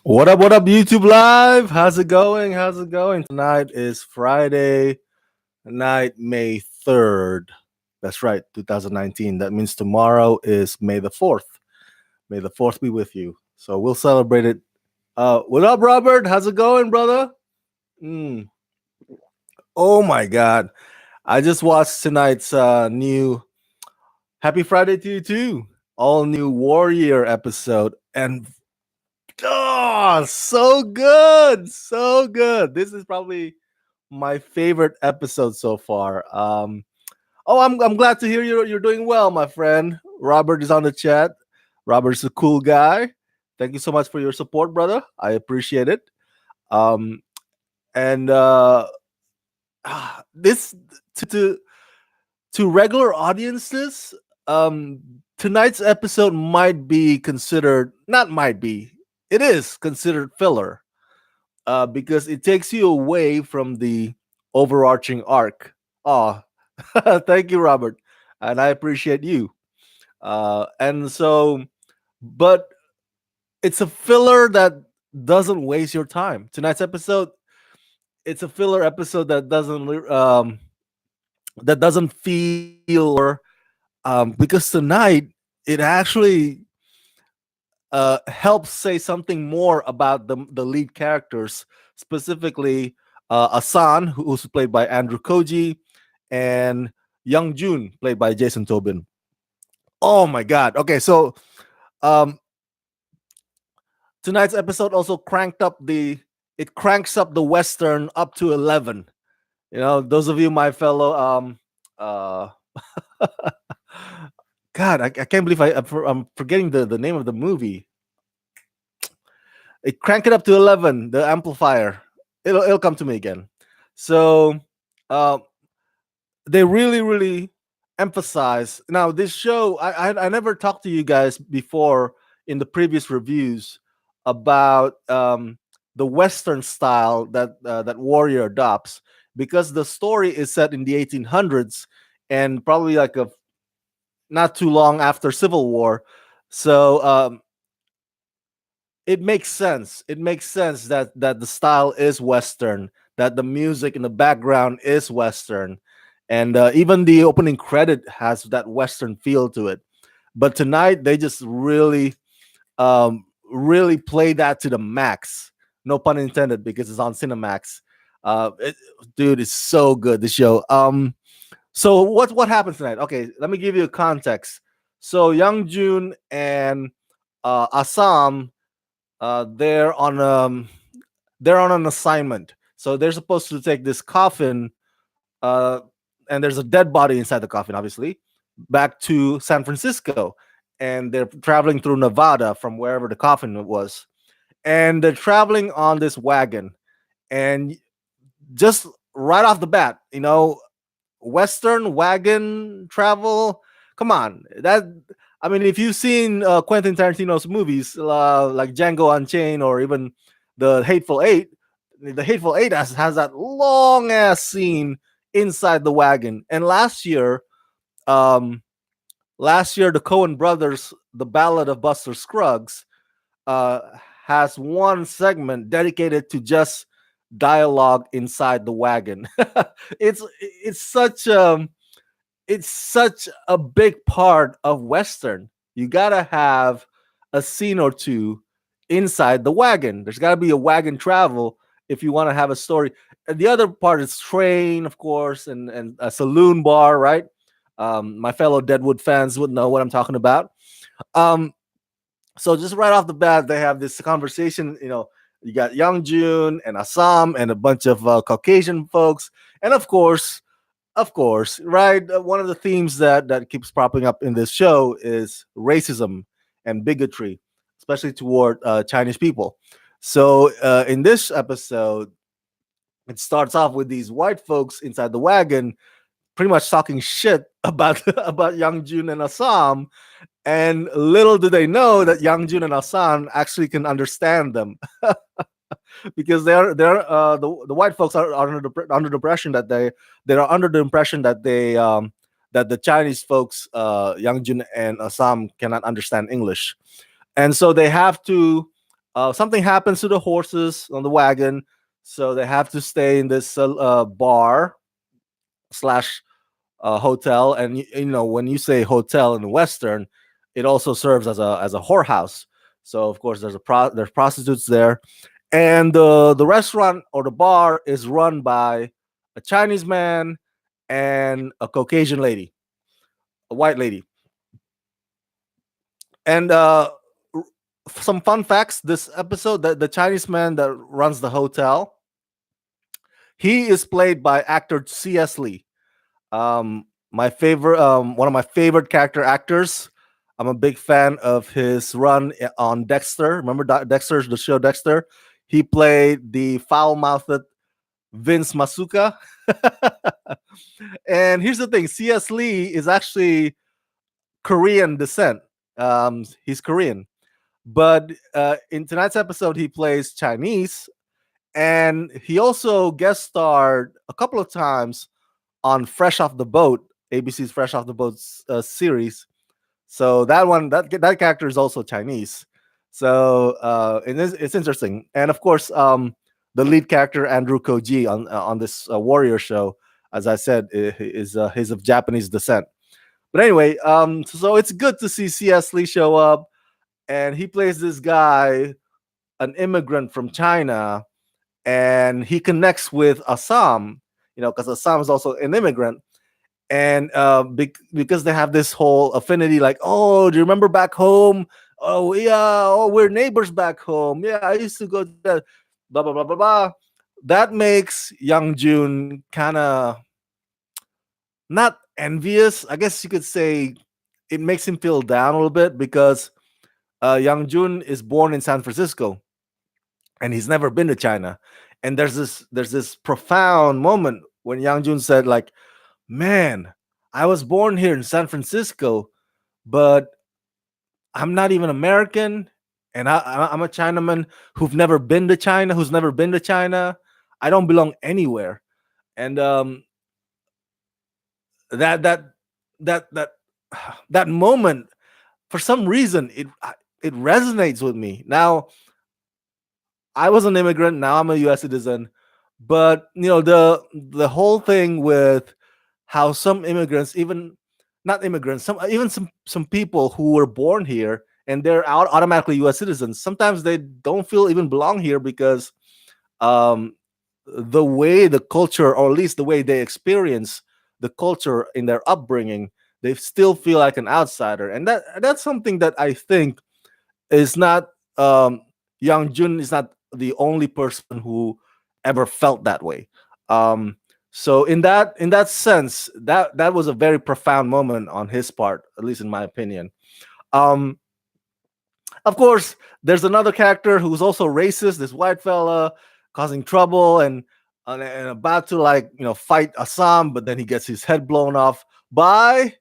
What up, YouTube Live? How's it going? How's it going? Tonight is Friday night, May 3rd. That's right, 2019. That means tomorrow is May the 4th. May the 4th be with you. So we'll celebrate it. What up, Robert? How's it going, brother? Mm. Oh my God. I just watched tonight's new Happy Friday to you, too. All new Warrior episode. And oh, so good. So good. This is probably my favorite episode so far. I'm glad to hear you're doing well, my friend. Robert is on the chat. Robert's a cool guy. Thank you so much for your support, brother. I appreciate it. Um, and this to to regular audiences, tonight's episode might be considered not might be. It is considered filler because it takes you away from the overarching arc. Oh, thank you, Robert, and I appreciate you. And so, but it's a filler that doesn't waste your time. Tonight's episode, it's a filler episode that doesn't feel because tonight it actually helps say something more about the lead characters, specifically Asan, who's played by Andrew Koji, and Young Jun, played by Jason Tobin. Oh my God! Okay, so um, tonight's episode also cranks up the western up to 11. You know, those of you, my fellow uh, God, I can't believe I'm forgetting the name of the movie. It crank it up to 11. The amplifier. It'll come to me again. So, uh, they really emphasize now this show. I never talked to you guys before in the previous reviews about the Western style that Warrior adopts because the story is set in the 1800s and probably like a not too long after Civil War. So it makes sense. It makes sense that the style is Western, that the music in the background is Western, and even the opening credit has that Western feel to it. But tonight they just really play that to the max. No pun intended, because it's on Cinemax. Dude, it's so good. The show. So what happens tonight? Okay, let me give you a context. So Young Jun and Assam, uh, they're on um they're on an assignment. So they're supposed to take this coffin, uh, and there's a dead body inside the coffin, obviously, back to San Francisco, and they're traveling through Nevada from wherever the coffin was, and they're traveling on this wagon, and just right off the bat, Western wagon travel. Come on, that I mean, if you've seen Quentin Tarantino's movies like Django Unchained or even the Hateful Eight has that long ass scene inside the wagon. And um, last year, the Coen Brothers, The Ballad of Buster Scruggs, uh, has one segment dedicated to just dialogue inside the wagon. It's such it's such a big part of Western. You gotta have a scene or two inside the wagon. There's gotta be a wagon travel if you want to have a story. And the other part is train, of course, and a saloon bar, right? My fellow Deadwood fans would know what I'm talking about. Um, so just right off the bat, they have this conversation. You got Young Jun and Assam and a bunch of Caucasian folks, and of course, right? One of the themes that keeps popping up in this show is racism and bigotry, especially toward Chinese people. So in this episode, it starts off with these white folks inside the wagon, pretty much talking shit about about Young Jun and Assam, and little do they know that Young Jun and Assam actually can understand them. Because the white folks are under the impression that they are under the impression that the Chinese folks, Yangjun and Assam, cannot understand English, and so they have to Something happens to the horses on the wagon, so they have to stay in this bar slash hotel. And when you say hotel in the Western, it also serves as a whorehouse. So of course there's prostitutes there, and the restaurant or the bar is run by a Chinese man and a Caucasian lady, a white lady. And some fun facts this episode: the Chinese man that runs the hotel, he is played by actor C.S. Lee. My favorite, one of my favorite character actors. I'm a big fan of his run on Dexter. Remember Dexter's the show Dexter? He played the foul-mouthed Vince Masuka. And here's the thing: C.S. Lee is actually Korean descent. He's Korean, but in tonight's episode, he plays Chinese, and he also guest starred a couple of times on Fresh Off the Boat, ABC's Fresh Off the Boat series. So that character is also Chinese. So it's interesting, and of course, the lead character Andrew Koji on this Warrior show, as I said, is of Japanese descent. But anyway, so it's good to see C.S. Lee show up, and he plays this guy, an immigrant from China, and he connects with Assam, because Assam is also an immigrant, and because they have this whole affinity, like, oh, do you remember back home? Oh yeah, oh, we're neighbors back home. Yeah, I used to go to that. Blah blah blah blah blah. That makes Young Jun kind of not envious. I guess you could say it makes him feel down a little bit because Young Jun is born in San Francisco and he's never been to China. And there's this profound moment when Yang Jun said, like, man, I was born here in San Francisco, but I'm not even American, and I'm a Chinaman who's never been to China. I don't belong anywhere. And that that that that moment, for some reason, it resonates with me. Now, I was an immigrant. Now I'm a U.S. citizen. But the whole thing with how some immigrants, even not immigrants, some people who were born here and they're automatically U.S. citizens. Sometimes they don't feel even belong here because um, the way the culture, or at least the way they experience the culture in their upbringing, they still feel like an outsider, and that's something that I think is not Young Jun is not the only person who ever felt that way. Um, so in that sense, that was a very profound moment on his part, at least in my opinion. Um, of course, there's another character who's also racist, this white fella causing trouble and about to, like, fight Assam, but then he gets his head blown off by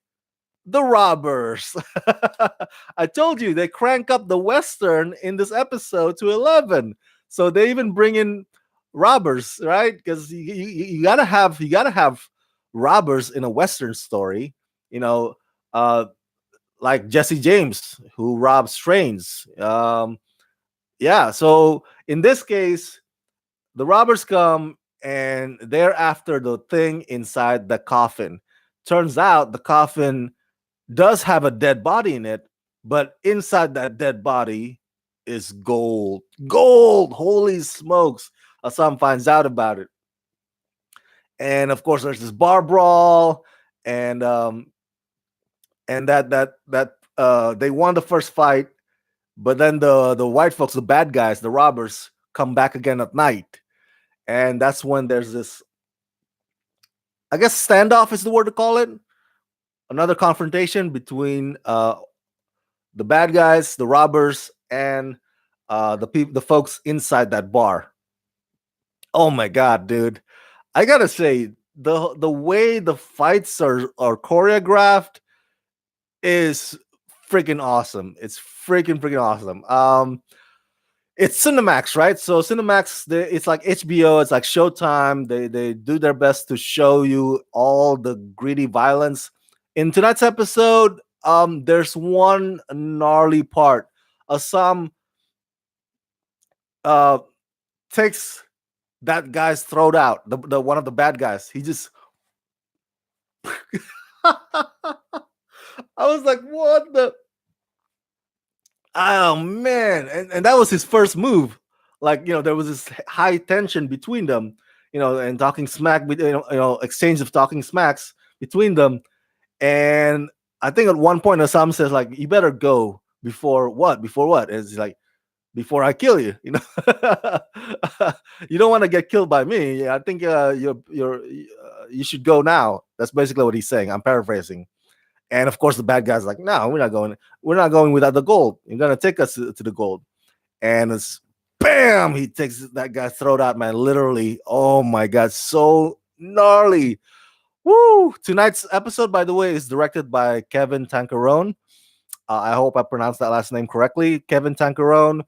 the robbers. I told you they crank up the Western in this episode to 11. So they even bring in robbers, right? Because you gotta have robbers in a Western story. You know, uh, like Jesse James who robs trains. Yeah. So in this case, the robbers come and they're after the thing inside the coffin. Turns out the coffin does have a dead body in it, but inside that dead body is gold. Gold! Holy smokes! Assam finds out about it. And of course, there's this bar brawl, and they won the first fight, but then the white folks, the bad guys, the robbers, come back again at night, and that's when there's this, I guess, standoff is the word to call it. Another confrontation between the bad guys, the robbers, and the folks inside that bar. Oh my god, dude! I gotta say, the way the fights are choreographed is freaking awesome. It's freaking awesome. It's Cinemax, right? So Cinemax, it's like HBO, it's like Showtime. They do their best to show you all the gritty violence. In tonight's episode, there's one gnarly part. Assam uh, takes that guy's throat out. The one of the bad guys. He just. I was like, what the? Oh man, and that was his first move. Like there was this high tension between them, and talking smack, exchange of talking smacks between them. And I think at one point, Assam says like, "You better go before what? Before what?" And it's like, "Before I kill you." You don't want to get killed by me. I think you should go now. That's basically what he's saying. I'm paraphrasing. And of course, the bad guy's like, "No, we're not going. We're not going without the gold. You're gonna take us to the gold." And it's bam, he takes that guy's throat out, man. Literally, oh my god, so gnarly. Woo! Tonight's episode, by the way, is directed by Kevin Tancharoen. I hope I pronounced that last name correctly. Kevin Tancharoen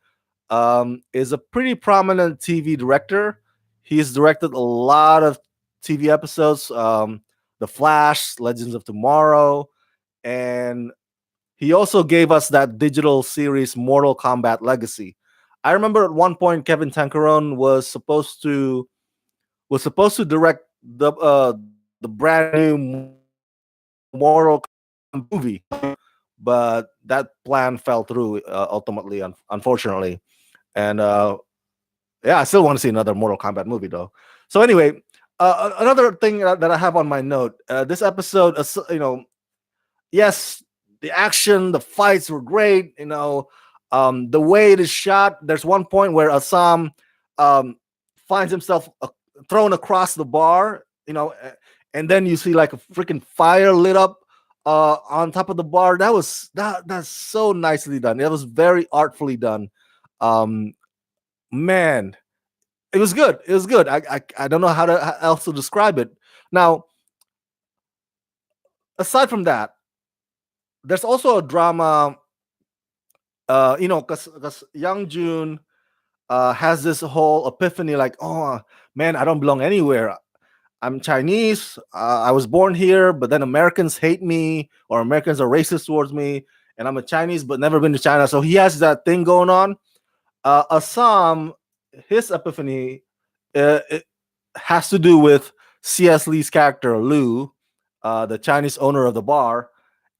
is a pretty prominent TV director. He's directed a lot of TV episodes, The Flash, Legends of Tomorrow, and he also gave us that digital series Mortal Kombat Legacy. I remember at one point Kevin Tancharoen was supposed to direct the brand new Mortal Kombat movie, but that plan fell through ultimately, unfortunately. And yeah, I still want to see another Mortal Kombat movie though. So anyway, another thing that I have on my note, this episode, yes, the action, the fights were great. The way it is shot. There's one point where Assam um, finds himself thrown across the bar. And then you see like a freaking fire lit up on top of the bar. That's so nicely done. It was very artfully done. Um, Man, it was good. It was good. I don't know how else to describe it. Now, aside from that, there's also a drama. Because Young Jun has this whole epiphany, like, oh man, I don't belong anywhere. I'm Chinese. I was born here, but then Americans hate me, or Americans are racist towards me, and I'm a Chinese, but never been to China. So he has that thing going on. Assam, his epiphany, it has to do with C.S. Lee's character Lu, the Chinese owner of the bar,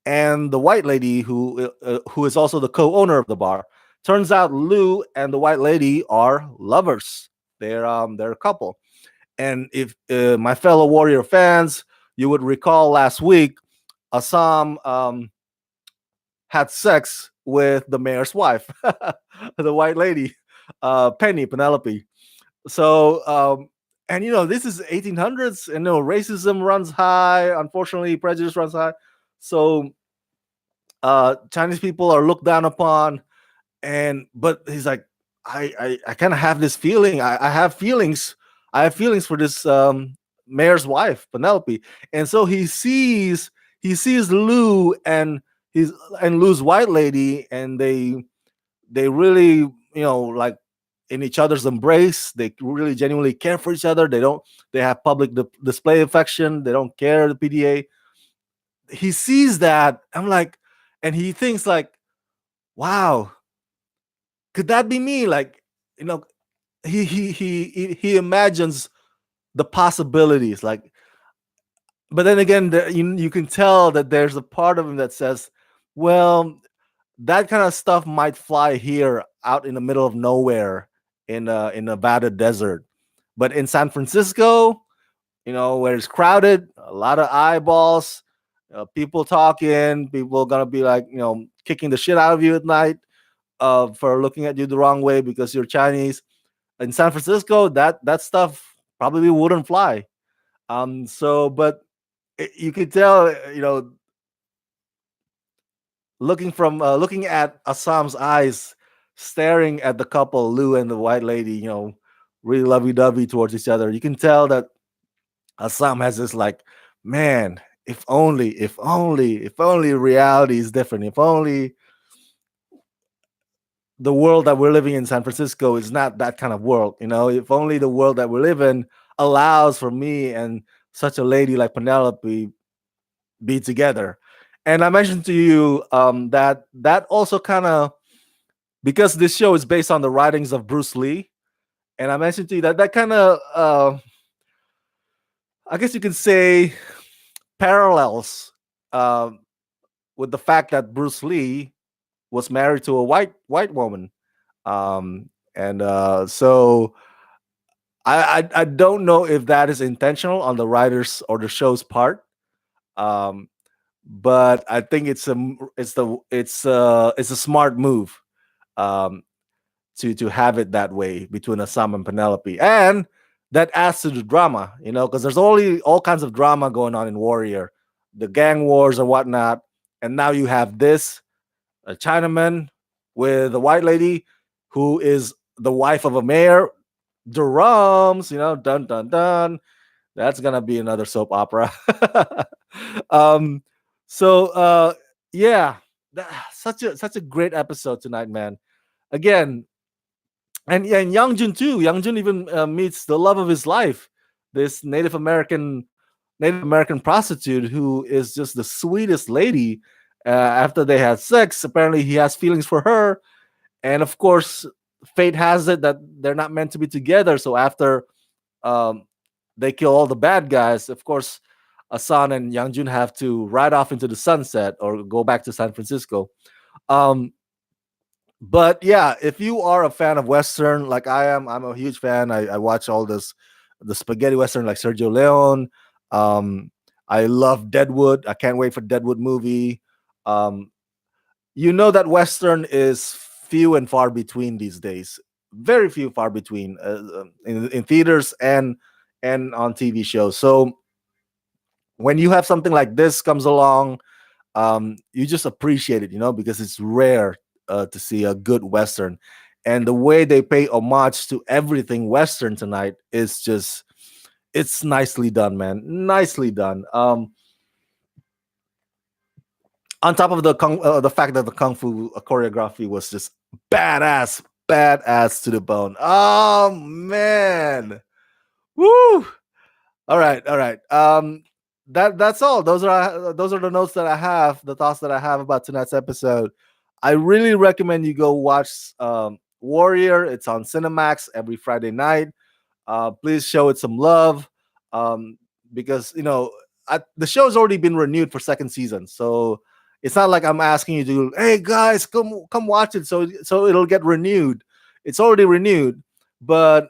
and the white lady who is also the co-owner of the bar. Turns out Lu and the white lady are lovers. They're a couple. And if my fellow Warrior fans, you would recall last week, Assam had sex with the mayor's wife, the white lady, Penelope. So, and this is 1800s, and racism runs high. Unfortunately, prejudice runs high. So, Chinese people are looked down upon, but he's like, I kind of have this feeling. I have feelings. I have feelings for this mayor's wife, Penelope, and so he sees Lou and Lou's white lady, and they really like in each other's embrace. They really genuinely care for each other. They have public display affection. They don't care the PDA. He sees that. I'm like, and he thinks like, wow, could that be me? Like, you know, he imagines the possibilities. Like, but then again, you can tell that there's a part of him that says, well, that kind of stuff might fly here out in the middle of nowhere in Nevada desert, but in San Francisco, where it's crowded, a lot of eyeballs, people talking, people gonna be like, kicking the shit out of you at night for looking at you the wrong way because you're Chinese. In San Francisco, that stuff probably wouldn't fly. But you could tell, looking at Assam's eyes, staring at the couple, Lou and the white lady, really lovey-dovey towards each other. You can tell that Assam has this like, man, if only reality is different. If only the world that we're living in San Francisco is not that kind of world. If only the world that we live in allows for me and such a lady like Penelope be together. And I mentioned to you that also kind of because this show is based on the writings of Bruce Lee, and I mentioned to you that that kind of, I guess you can say, parallels um, with the fact that Bruce Lee was married to a white woman, and so I don't know if that is intentional on the writers or the show's part, um, but I think it's a smart move, um, to have it that way between Assam and Penelope, and that adds to the drama, because there's only all kinds of drama going on in Warrior, the gang wars and whatnot, and now you have this a Chinaman with a white lady who is the wife of a mayor, Durams, dun dun dun. That's gonna be another soap opera. um, so yeah, such a great episode tonight, man. Again, and Youngjun too. Youngjun even meets the love of his life, this Native American prostitute who is just the sweetest lady. After they had sex, apparently he has feelings for her, and of course, fate has it that they're not meant to be together. So after um, they kill all the bad guys, of course, Asan and Youngjun have to ride off into the sunset or go back to San Francisco. Um, but yeah, if you are a fan of Western like I am, I'm a huge fan. I watch all the spaghetti Western like Sergio Leone. Um, I love Deadwood. I can't wait for Deadwood movie. Um, you know that Western is few and far between these days. Very few, far between in theaters and on TV shows. So when you have something like this comes along, you just appreciate it, because it's rare to see a good Western. And the way they pay homage to everything Western tonight is just, it's nicely done, man. Nicely done. On top of the fact that the kung fu choreography was just badass, badass to the bone. Oh man, woo! All right. That's all. Those are the notes that I have, the thoughts that I have about tonight's episode. I really recommend you go watch Warrior. It's on Cinemax every Friday night. Please show it some love, um, because the show has already been renewed for second season. So it's not like I'm asking you to, hey guys, come watch it. So it'll get renewed. It's already renewed, but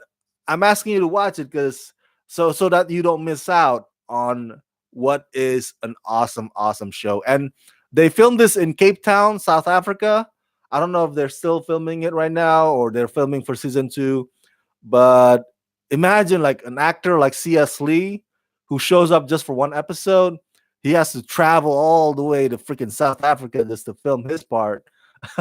I'm asking you to watch it because so that you don't miss out on what is an awesome show. And they filmed this in Cape Town, South Africa. I don't know if they're still filming it right now or they're filming for season 2, but imagine like an actor like C.S. Lee who shows up just for one episode. He has to travel all the way to freaking South Africa just to film his part.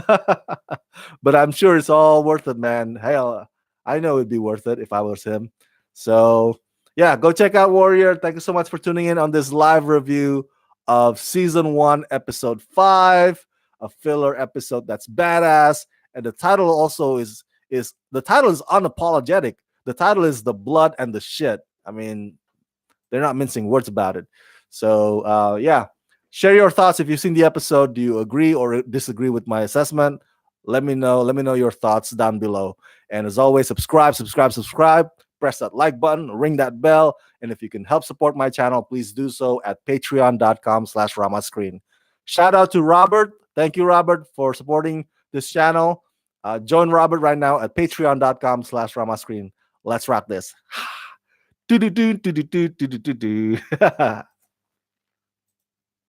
But I'm sure it's all worth it, man. Hell, I know it'd be worth it if I was him. So, yeah, go check out Warrior. Thank you so much for tuning in on this live review of season 1, episode 5, a filler episode that's badass. And the title also is the title is unapologetic. The title is The Blood and the Shit. I mean, they're not mincing words about it. So, yeah, share your thoughts. If you've seen the episode, do you agree or disagree with my assessment? Let me know. Let me know your thoughts down below. And as always, subscribe. Press that like button, ring that bell. And if you can help support my channel, please do so at patreon.com/ramascreen. Shout out to Robert. Thank you, Robert, for supporting this channel. Join Robert right now at patreon.com/ramascreen. Let's rock this. Do do do do do do do do do.